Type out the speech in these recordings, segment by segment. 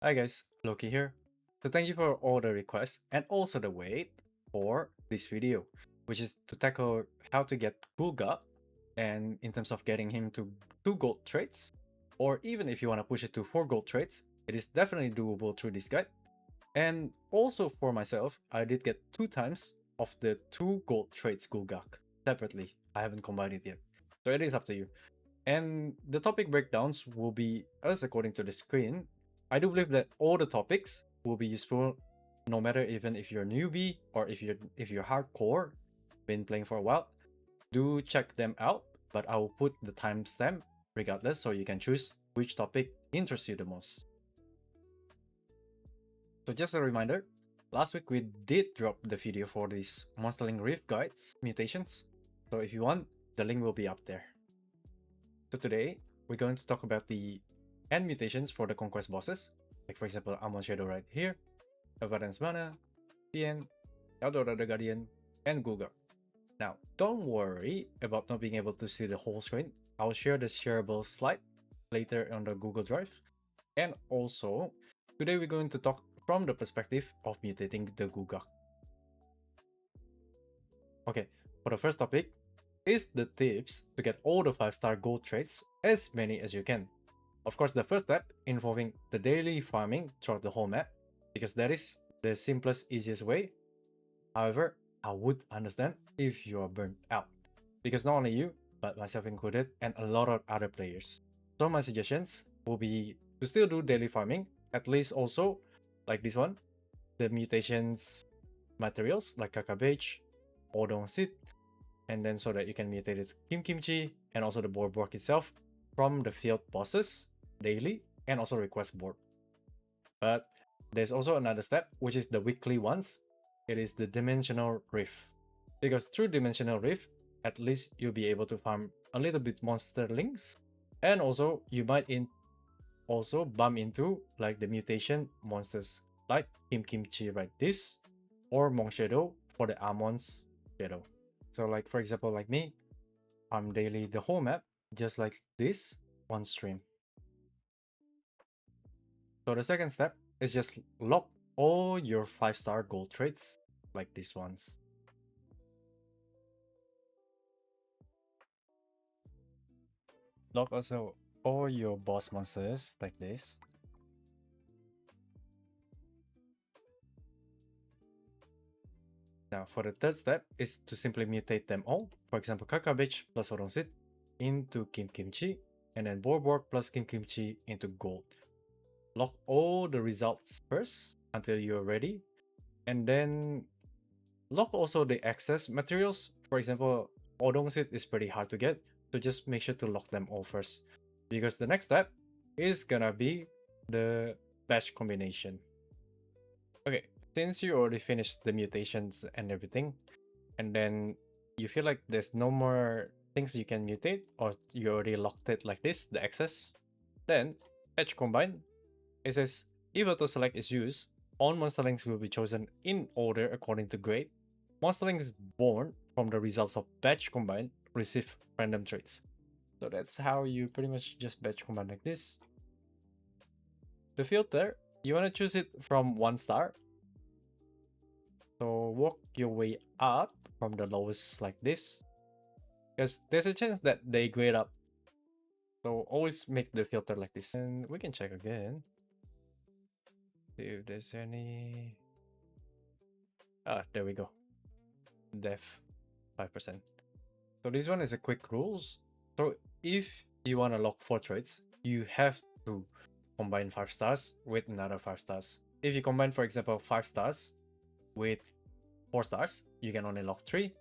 Hi guys, Loki here. So thank you for all the requests and also the wait for this video, which is to tackle how to get Gulgak and in terms of getting him to 2 gold traits, or even if you want to push it to 4 gold traits, it is definitely doable through this guide. And also for myself, I did get 2 times of the 2 gold traits Gulgak separately. I haven't combined it yet, so it is up to you. And the topic breakdowns will be as according to the screen. I do believe that all the topics will be useful no matter even if you're a newbie or if you're hardcore, been playing for a while. Do check them out, but I will put the timestamp regardless so you can choose which topic interests you the most. So just a reminder, last week we did drop the video for these Monsterling Rift Guides mutations. So if you want, the link will be up there. So today, we're going to talk about the end mutations for the Conquest bosses, like for example, Amon Shadow right here, Avardan's Mana, Fiend, Eldora the Guardian, and Gulgak. Now, don't worry about not being able to see the whole screen. I'll share the shareable slide later on the Google Drive. And also, today we're going to talk from the perspective of mutating the Gulgak. Okay, for the first topic, is the tips to get all the 5-star gold traits, as many as you can. Of course, the first step involving the daily farming throughout the whole map, because that is the simplest, easiest way. However, I would understand if you are burnt out, because not only you, but myself included, and a lot of other players. So my suggestions will be to still do daily farming, at least also, like this one, the mutations materials like Cacabagge, Odong seed, and then so that you can mutate it to Kimchi and also the Borborg itself from the field bosses daily and also request board. But there's also another step, which is the weekly ones. It is the Dimensional Rift. Because through Dimensional Rift, at least you'll be able to farm a little bit Monsterlings, and also you might also bump into like the mutation monsters like Kimchi right this, or Mong Shadow for the Amon's Shadow. So like for example like me, I'm daily the whole map just like this on stream. So the second step is just lock all your 5-star gold traits like these ones. Lock also all your boss monsters like this. Now for the third step is to simply mutate them all. For example, Cacabagge plus Odong seed into Kimchi, and then Borborg plus Kimchi into gold. Lock all the results first until you're ready, and then lock also the excess materials. For example, Odong seed is pretty hard to get, so just make sure to lock them all first, because the next step is gonna be the batch combination. Okay, since you already finished the mutations and everything, and then you feel like there's no more things you can mutate, or you already locked it like this, the excess, then batch combine. It says if auto select is used, all monsterlings will be chosen in order according to grade. Monsterlings born from the results of batch combine receive random traits. So that's how you pretty much just batch combine like this. The filter, you want to choose it from 1 star. So work your way up from the lowest like this, because there's a chance that they grade up. So always make the filter like this. And we can check again. See if there's any... Ah, there we go. Def 5%. So this one is a quick rules. So if you want to lock 4 traits, you have to combine 5 stars with another 5 stars. If you combine, for example, 5 stars with 4 stars, you can only lock 3.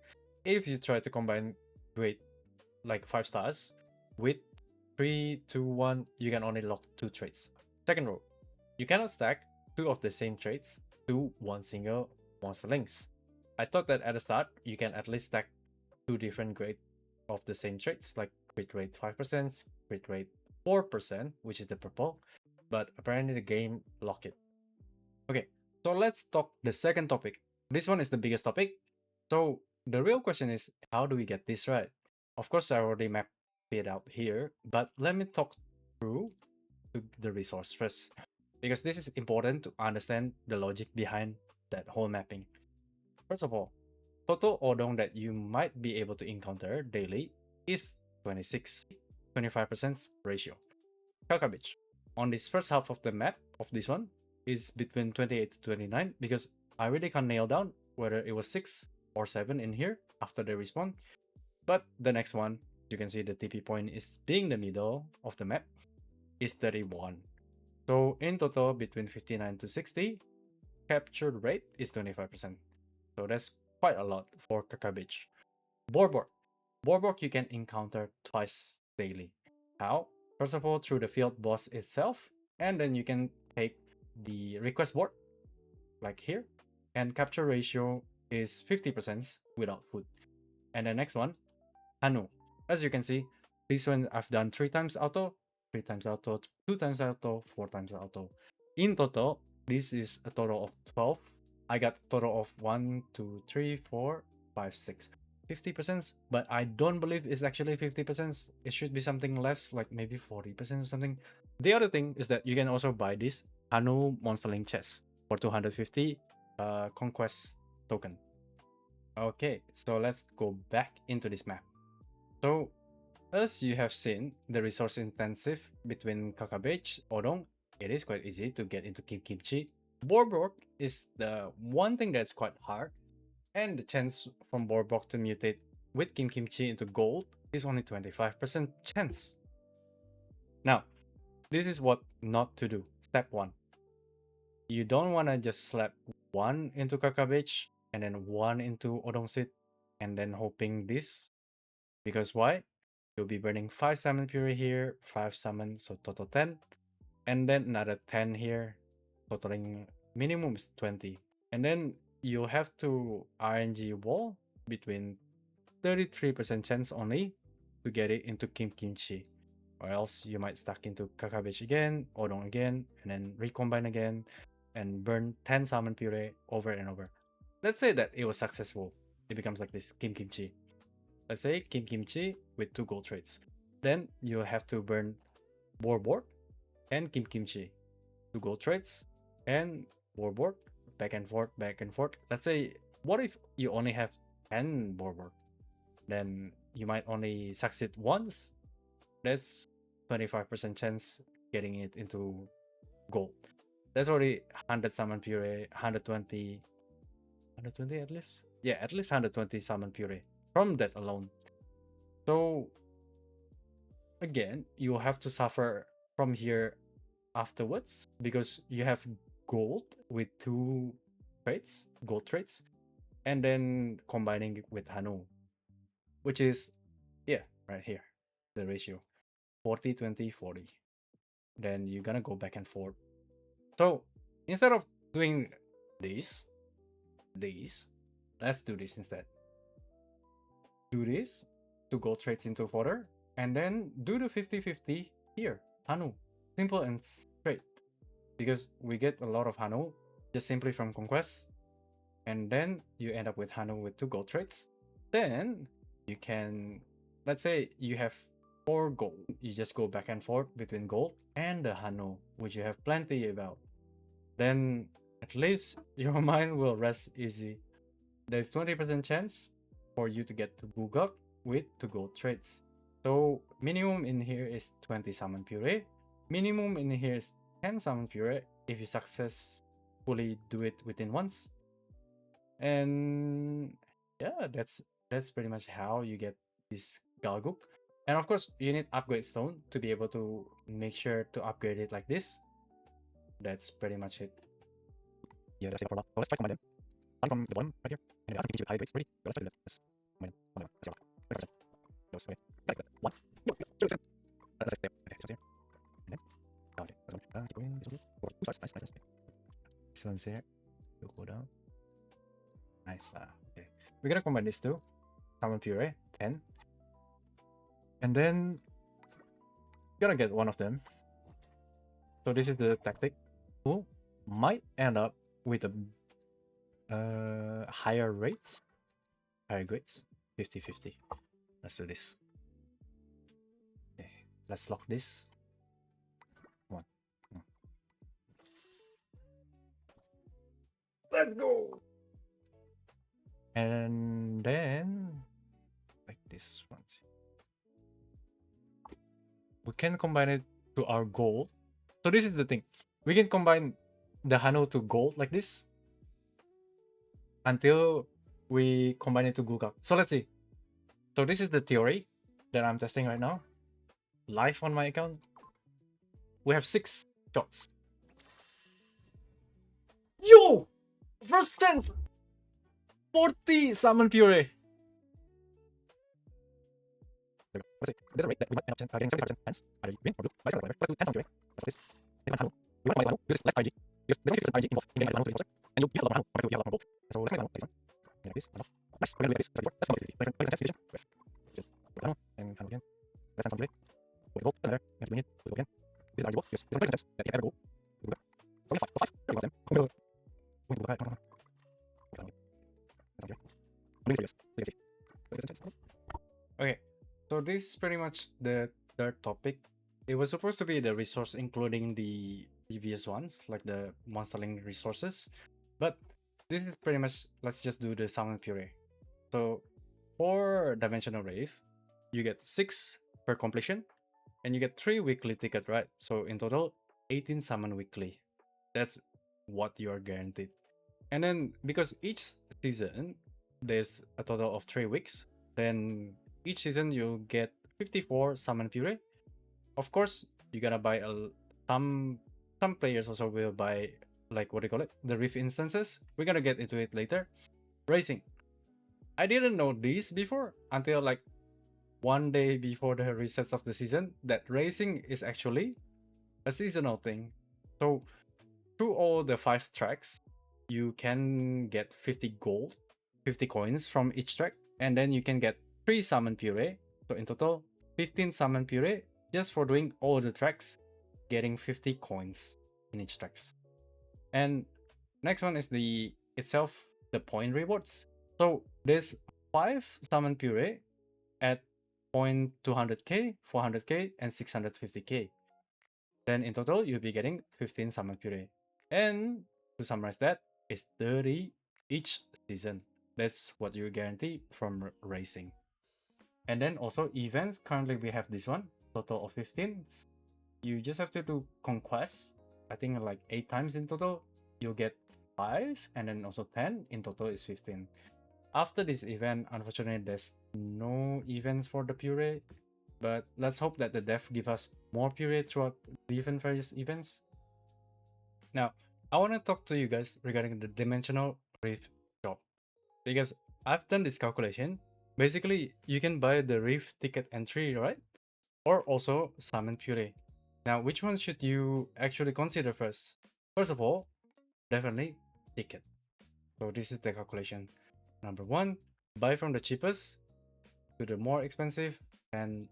If you try to combine with like 5 stars with 3, 2, 1, you can only lock 2 traits. Second rule, you cannot stack 2 of the same traits to one single Monsterlings. I thought that at the start, you can at least stack 2 different grades of the same traits, like crit rate 5%, crit rate 4%, which is the purple, but apparently the game locked it. Okay, so let's talk the second topic. This one is the biggest topic. So the real question is, how do we get this right? Of course, I already mapped it out here, but let me talk through the resource first. because this is important to understand the logic behind that whole mapping. First of all, total Odong that you might be able to encounter daily is 25% ratio. Cacabagge on this first half of the map of this one is between 28 to 29 because I really can't nail down whether it was 6 or 7 in here after the respawn. But the next one, you can see the TP point is being the middle of the map, is 31. So in total, between 59 to 60, capture rate is 25%. So that's quite a lot for Cacabagge. Borborg. Borborg you can encounter twice daily. How? First of all, through the field boss itself, and then you can take the request board, like here, and capture ratio is 50% without food. And the next one, Hahnul. As you can see, this one I've done 3 times auto, 3 times auto, 2 times auto, 4 times auto. In total, this is a total of 12. I got a total of 1, 2, 3, 4, 5, 6. 50%, but I don't believe it's actually 50%. It should be something less, like maybe 40% or something. The other thing is that you can also buy this Hahnul Monsterling chest for 250 Conquest token. Okay, so let's go back into this map. So, as you have seen, the resource intensive between Cacabagge, Odong, it is quite easy to get into Kimchi. Borborg is the one thing that's quite hard, and the chance from Borborg to mutate with Kimchi into gold is only 25% chance. Now, this is what not to do. Step 1. You don't want to just slap 1 into Cacabagge and then 1 into Odong Seed and then hoping this. Because why? You'll be burning 5 Salmon Puree here, 5 Salmon, so total 10. And then another 10 here, totaling minimum is 20. And then you'll have to RNG wall between 33% chance only to get it into Kimchi. Or else you might stuck into Cacabagge again, Odong again, and then recombine again, and burn 10 Salmon Puree over and over. Let's say that it was successful. It becomes like this, Kimchi. Let's say Kimchi with 2 gold traits. Then you have to burn Borborg and Kimchi. 2 gold traits and Borborg, back and forth, back and forth. Let's say, what if you only have 10 Borborg? Then you might only succeed once. That's 25% chance getting it into gold. That's already 100 Salmon Puree, 120 at least? Yeah, at least 120 Salmon Puree from that alone. So again, you have to suffer from here afterwards because you have gold with 2 traits, gold traits, and then combining it with Hahnul, which is, yeah, right here, the ratio 40, 20, 40. Then you're gonna go back and forth. So instead of doing this, let's do this instead. Do this to go traits into fodder, and then do the 50-50 here, Hahnul. Simple and straight. Because we get a lot of Hahnul just simply from Conquest. And then you end up with Hahnul with 2 gold traits. Then you can, let's say you have 4 gold. You just go back and forth between gold and the Hahnul, which you have plenty about. Then at least your mind will rest easy. There's 20% chance for you to get to Gulgak with 2 gold traits. So minimum in here is 20 Salmon Puree. Minimum in here is 10 Salmon Puree if you successfully do it within once. And yeah, that's pretty much how you get this Gulgak. And of course, you need upgrade stone to be able to make sure to upgrade it like this. That's pretty much it. Yeah, that's it for a lot. Well, let's try to combine them. Starting from the bottom right here, and asking you high grades ready. Let's try to do this. Combine them. One, zero. 100%. Goes away. Like that. 1. 0%. That's it. There. Okay, so here. And then. Okay. That's one. Keep going. This one. 4. Nice, nice, nice. This one's here. You'll go down. Nice. Okay. We're gonna combine these two. Salmon Puree, 10. And then gonna get one of them. So this is the tactic. Who might end up with a higher rates, higher grades, 50-50. Let's do this. Okay, let's lock this. One. Let's go. And then like this one. We can combine it to our gold. So this is the thing. We can combine the Hahnul to gold like this until we combine it to Gulgak. So let's see. So this is the theory that I'm testing right now. Live on my account. We have 6 shots. Yo! First chance! 40 Salmon Puree! Let's see. There's a rate that we might have getting 75% chance. Either you win or blue. Let's do 10 Salmon Puree. Let's this. We want to use less RG. Because there's only 50% RG involved in getting Hahnul to the monster. And you have a lot more Hahnul compared to you have a lot more gold. So let's make Hahnul like this one. Like this. Nice. We're gonna do like this. That's not 50. Let's sense division. Just put Hahnul and Hahnul again. Let's send some Puree. Put the gold. Another. We have to bring it. Put the gold again. This is RG gold. Because there's only 20% that you ever go. Only 5. 5. There you go then. Come on. Going to the come on. Okay, so this is pretty much the third topic. It was supposed to be the resource including the previous ones, like the Monsterling resources, but this is pretty much, let's just do the Salmon Puree. So for Dimensional Rave, you get 6 per completion, and you get 3 weekly ticket, right? So in total, 18 summon weekly. That's what you are guaranteed. And then because each season there's a total of 3 weeks, then each season you get 54 Salmon Puree. Of course, you gotta buy some players also will buy, like, what do you call it, the Reef instances. We're gonna get into it later. Racing. I didn't know this before until like one day before the resets of the season, that racing is actually a seasonal thing. So through all the 5 tracks, you can get 50 gold, 50 coins from each track, and then you can get 3 Salmon Puree. So in total, 15 Salmon Puree just for doing all the tracks, getting 50 coins in each tracks. And next one is the point rewards. So there's 5 Salmon Puree at point 200k, 400k, and 650k. Then in total, you'll be getting 15 Salmon Puree. And to summarize that, it's 30 each season. That's what you guarantee from racing. And then also events, currently we have this one, total of 15. You just have to do conquest, I think like 8 times in total. You'll get 5, and then also 10, in total is 15. After this event, unfortunately there's no events for the Puree, but let's hope that the dev give us more Puree throughout the different various events. Now, I want to talk to you guys regarding the Dimensional Reef shop, because I've done this calculation. Basically, you can buy the Reef ticket entry, right? Or also Salmon Puree. Now, which one should you actually consider first? First of all, definitely ticket. So this is the calculation. Number 1, buy from the cheapest to the more expensive and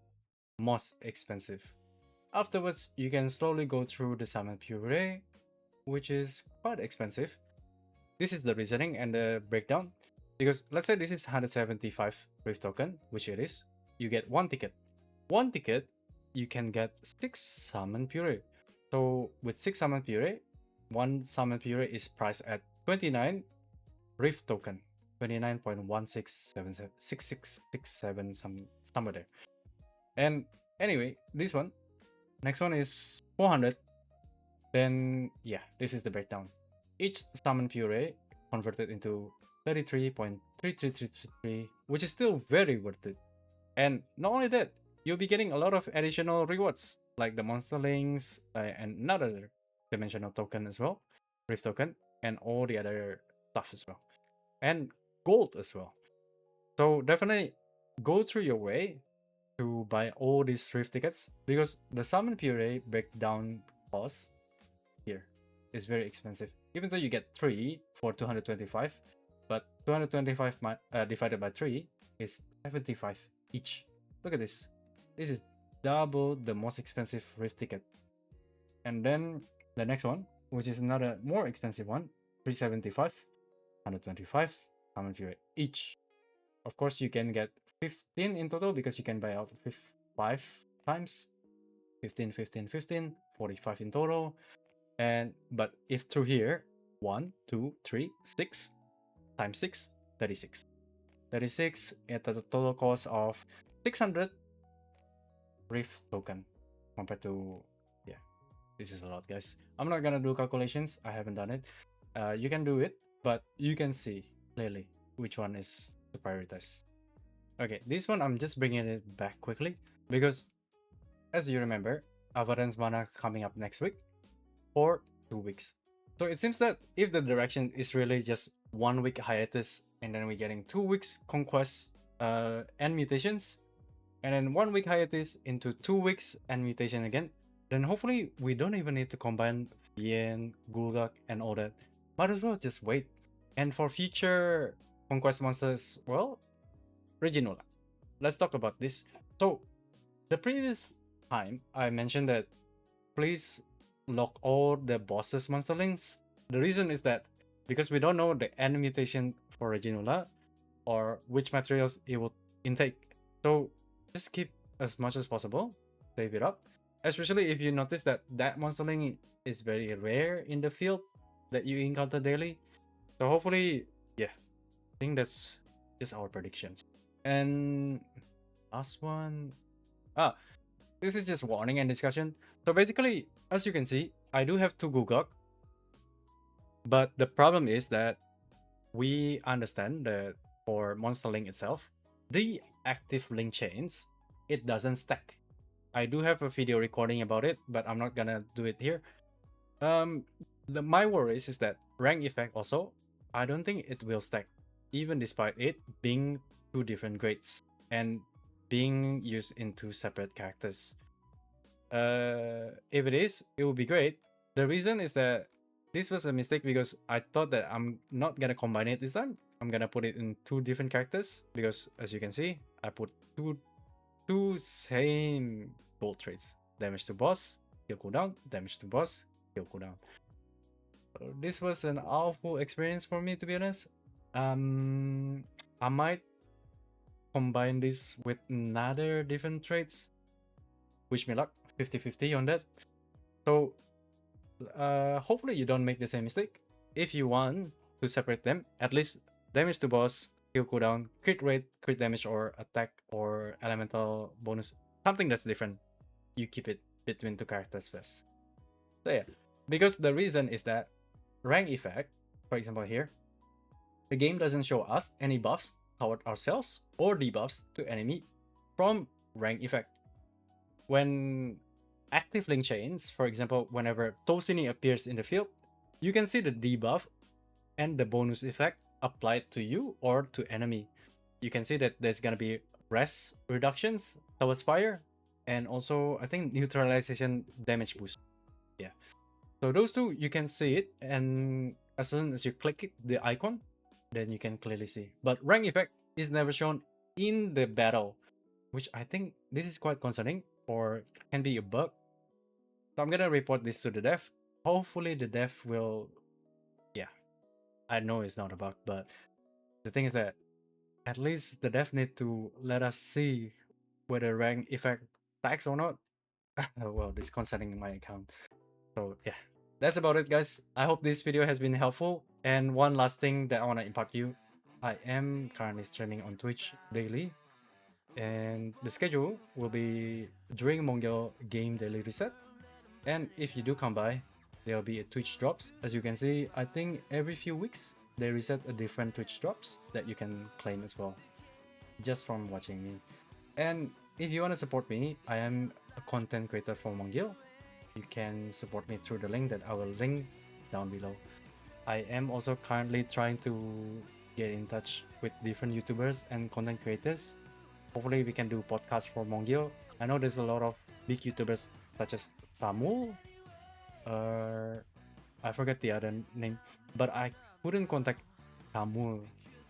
most expensive. Afterwards, you can slowly go through the Salmon Puree, which is quite expensive. This is the reasoning and the breakdown. Because let's say this is 175 Reef token, which it is. You get 1 ticket. 1 ticket, you can get 6 Salmon Puree. So with 6 Salmon Puree, 1 Salmon Puree is priced at 29 Reef token. 29.16776667, somewhere there. And anyway, this one, next one is 400. Then yeah, this is the breakdown. Each Salmon Puree converted into 33.3333, which is still very worth it. And not only that, you'll be getting a lot of additional rewards, like the Monsterlings and another dimensional token as well, Rift token, and all the other stuff as well, and gold as well. So definitely go through your way to buy all these Rift tickets, because the Salmon Puree breakdown cost here is very expensive. Even though you get 3 for 225, but 225 divided by 3 is 75 each. Look at this. This is double the most expensive Rift ticket. And then the next one, which is another more expensive one, 375, 125 Salmon Puree each. Of course, you can get 15 in total because you can buy out 5 times. 15, 15, 15, 45 in total. But if through here, 1, 2, 3, 6 times 6, 36. 36 at a total cost of 600 Rift token compared to, yeah, this is a lot, guys. I'm not gonna do calculations, I haven't done it. You can do it, but you can see clearly which one is to prioritize. Okay, this one I'm just bringing it back quickly because, as you remember, Avardan's mana coming up next week for 2 weeks. So it seems that if the direction is really just 1 week hiatus and then we're getting 2 weeks conquest and mutations, and then 1 week hiatus into 2 weeks and mutation again, then hopefully we don't even need to combine Fiend, Gulgak, and all that. Might as well just wait. And for future conquest monsters, well, Reginola. Let's talk about this. So the previous time I mentioned that please lock all the bosses monsterlings. The reason is that because we don't know the end mutation for Reginola or which materials it will intake. So just keep as much as possible, save it up. Especially if you notice that that monsterling is very rare in the field that you encounter daily. So hopefully, yeah, I think that's just our predictions. And last one, this is just warning and discussion. So basically, as you can see, I do have 2 Gulgak, but the problem is that we understand that for Monsterling itself, the active link chains, it doesn't stack. I do have a video recording about it, but I'm not gonna do it here. My worries is that rank effect also, I don't think it will stack, even despite it being 2 different grades and being used in 2 separate characters. If it is, it would be great. The reason is that this was a mistake because I thought that I'm not gonna combine it this time. I'm gonna put it in 2 different characters because, as you can see, I put two same gold traits: damage to boss, heal cooldown, damage to boss, heal cooldown. So this was an awful experience for me, to be honest. I might combine this with another different traits. Wish me luck, 50-50 on that. So hopefully you don't make the same mistake. If you want to separate them, at least damage to boss, heal cooldown, crit rate, crit damage, or attack or elemental bonus, something that's different, you keep it between 2 characters first. So yeah, because the reason is that rank effect, for example here, the game doesn't show us any buffs toward ourselves or debuffs to enemy from rank effect. When active link chains, for example, whenever Duoxini appears in the field, you can see the debuff and the bonus effect applied to you or to enemy. You can see that there's gonna be rest reductions towards fire, and also I think neutralization damage boost. Yeah, so those 2 you can see it, and as soon as you click it, the icon, then you can clearly see. But rank effect is never shown in the battle, which I think this is quite concerning or can be a bug. So I'm gonna report this to the dev. Hopefully the dev will, yeah, I know it's not a bug, but the thing is that at least the dev need to let us see whether rank effect tags or not. Well, this concerning my account. So yeah, that's about it, guys. I hope this video has been helpful. And one last thing that I want to impart you, I am currently streaming on Twitch daily, and the schedule will be during Mongil game daily reset. And if you do come by, there'll be a Twitch drops. As you can see, I think every few weeks they reset a different Twitch drops that you can claim as well, just from watching me. And if you want to support me, I am a content creator for Mongil. You can support me through the link that I will link down below. I am also currently trying to get in touch with different YouTubers and content creators. Hopefully we can do podcasts for Mongil. I know there's a lot of big YouTubers such as Hahnul, I forget the other name, but I couldn't contact Hahnul.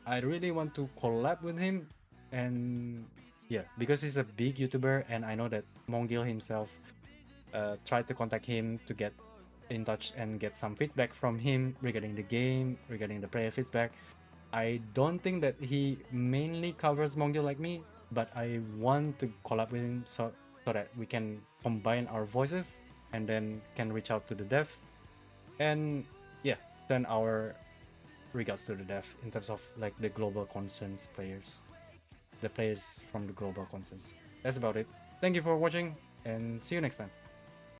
I really want to collab with him, and yeah, because he's a big YouTuber, and I know that Mongil himself tried to contact him to get in touch and get some feedback from him regarding the game, regarding the player feedback. I don't think that he mainly covers Mongil like me, but I want to collab with him so that we can combine our voices and then can reach out to the dev. And yeah, send our regards to the dev in terms of like the global concerns players, the players from the global concerns. That's about it. Thank you for watching and see you next time.